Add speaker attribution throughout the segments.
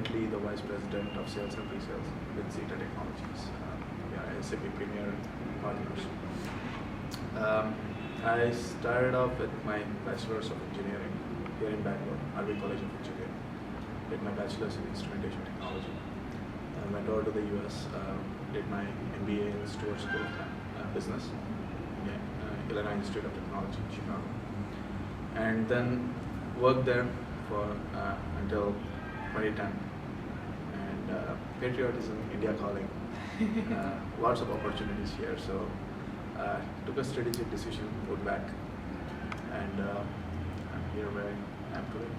Speaker 1: currently the Vice President of Sales and Pre-Sales with Zeita Technologies. We are SAP Premier partners. I started off with my Bachelor's of Engineering here in Bangalore, RV College of Engineering. Did my Bachelor's in Instrumentation Technology. Went over to the US, did my MBA in Stewart School of Business, Illinois Institute of Technology in Chicago. And then worked there for until 2010. And patriotism, India calling, lots of opportunities here. So took a strategic decision, moved back, and I'm here where I am today.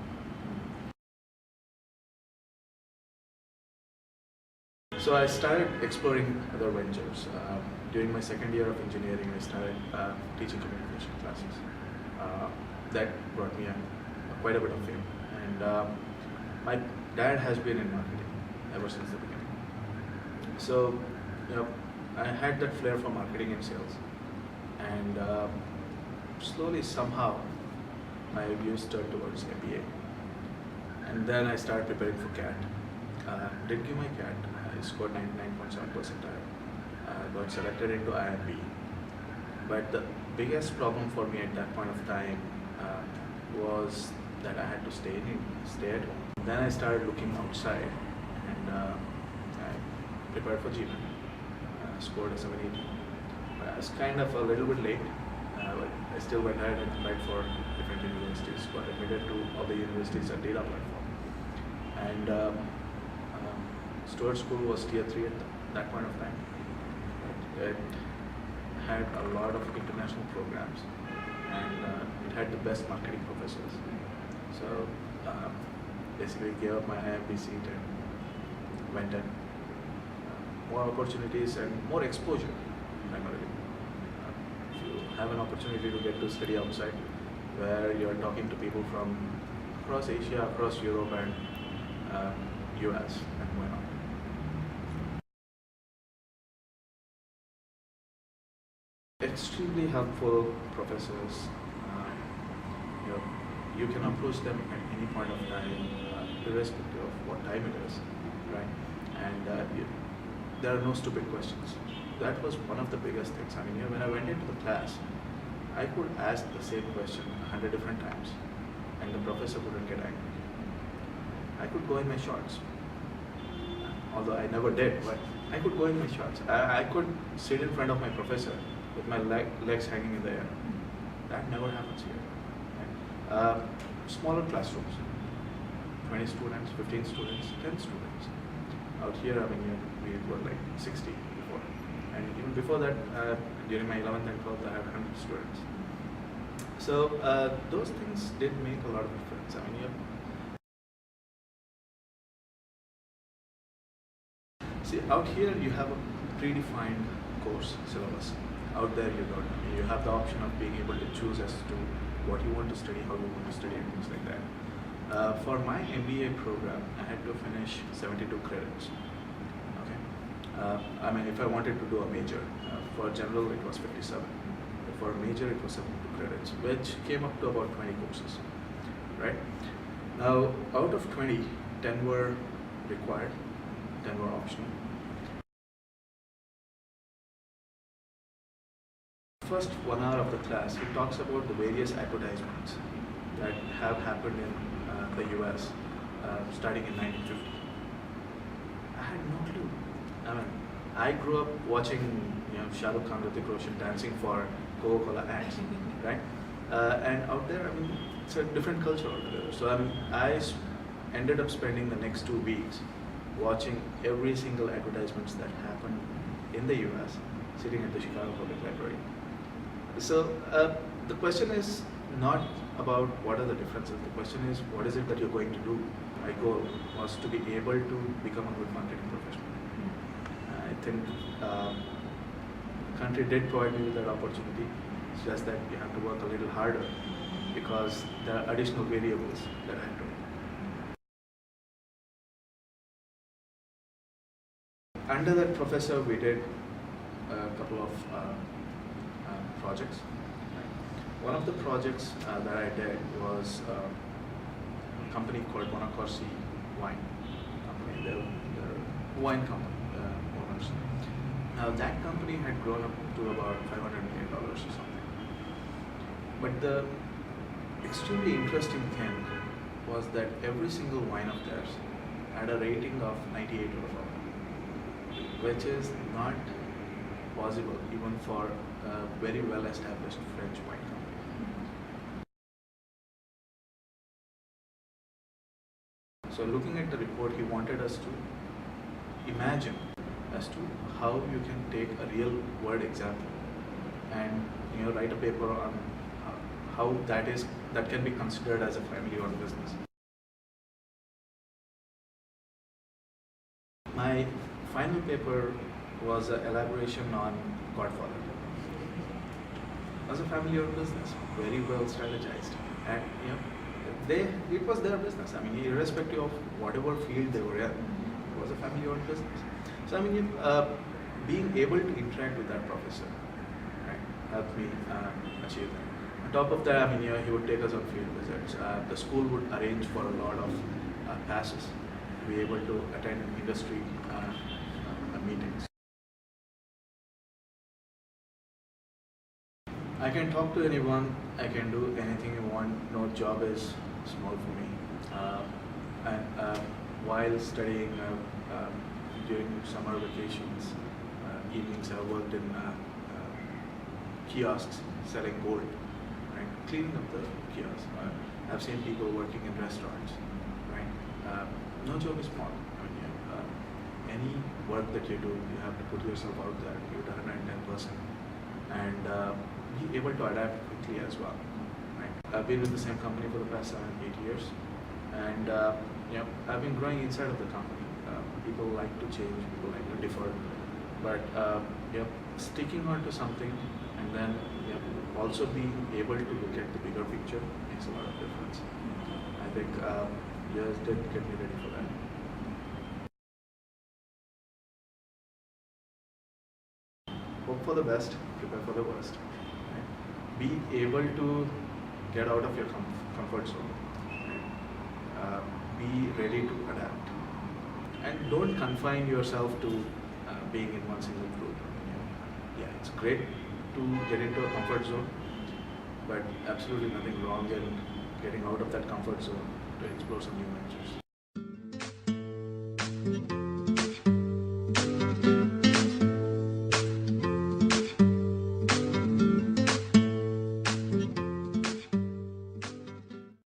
Speaker 1: So I started exploring other ventures. During my second year of engineering, I started teaching communication classes. That brought me quite a bit of fame. And my dad has been in marketing ever since the beginning. So, I had that flair for marketing and sales. And slowly, somehow, my views turned towards MBA. And then I started preparing for CAT. Didn't give my CAT. I scored 99.7 percentile. Got selected into IMB. But the biggest problem for me at that point of time was that I had to stay at home. Then I started looking outside, and I prepared for GMAT. Scored a 780. I was kind of a little bit late, but I still went ahead and applied for different universities. Got admitted to all the universities at data platform. And Stewart School was tier 3 at that point of time. It had a lot of international programs, and it had the best marketing professors. So basically gave up my IMB seat and went in. More opportunities and more exposure, primarily. If you have an opportunity to get to study outside, where you're talking to people from across Asia, across Europe, and US, and why not? Extremely helpful professors. You can approach them at any point of time, irrespective of what time it is, right? And there are no stupid questions. That was one of the biggest things. I mean, when I went into the class, I could ask the same question 100 different times, and the professor wouldn't get angry. I could go in my shorts, although I never did, but I could go in my shorts. I could sit in front of my professor with my legs hanging in the air. That never happens here. Right? Smaller classrooms, 20 students, 15 students, 10 students. Out here, I mean, we were like 60 before. And even before that, during my 11th and 12th, I had 100 students. So those things did make a lot of difference. I mean, see, out here you have a predefined course syllabus. Out there you don't. I mean, you have the option of being able to choose as to what you want to study, how you want to study, and things like that. For my MBA program, I had to finish 72 credits. Okay. I mean, if I wanted to do a major, for general it was 57. But for a major it was 72 credits, which came up to about 20 courses. Right. Now, out of 20, 10 were required, 10 were optional. First 1 hour of the class, it talks about the various advertisements that have happened in the US starting in 1950. I had no clue. I mean, I grew up watching Shah Rukh Khan, Hrithik Roshan dancing for Coca-Cola ads, right? And out there, I mean, it's a different culture altogether. So I ended up spending the next 2 weeks watching every single advertisements that happened in the US, sitting at the Chicago Public Library. So the question is not about what are the differences. The question is, what is it that you're going to do? My goal was to be able to become a good marketing professional. I think the country did provide me with that opportunity. It's just that you have to work a little harder because there are additional variables that I have to do. Under that professor, we did a couple of projects. One of the projects that I did was a company called Monacorsi Wine Company. wine company owners. Now that company had grown up to about $500 million or something. But the extremely interesting thing was that every single wine of theirs had a rating of 98 or above, which is not possible even for a very well established French wine company. So looking at the report, he wanted us to imagine as to how you can take a real world example and write a paper on how that can be considered as a family-owned business. My final paper was an elaboration on Godfather. It was a family-owned business, very well strategized, and it was their business. I mean, irrespective of whatever field they were in, it was a family-owned business. So I mean, being able to interact with that professor, right, helped me achieve that. On top of that, I mean, he would take us on field visits. The school would arrange for a lot of passes to be able to attend industry meetings. I can talk to anyone, I can do anything you want, no job is small for me. And while studying during summer vacations, evenings I worked in kiosks selling gold, right? Cleaning up the kiosks. I've seen people working in restaurants, right? No job is small. I mean, any work that you do, you have to put yourself out there, give it 110%, and be able to adapt quickly as well. Right? I've been with the same company for the past 7-8 years, and I've been growing inside of the company. People like to change, people like to differ, but sticking on to something and then also being able to look at the bigger picture makes a lot of difference. I think years did get me ready for that. Hope for the best, prepare for the worst. Right? Be able to get out of your comfort zone. Right? Be ready to adapt. And don't confine yourself to being in one single group. It's great to get into a comfort zone, but absolutely nothing wrong in getting out of that comfort zone to explore some new ventures.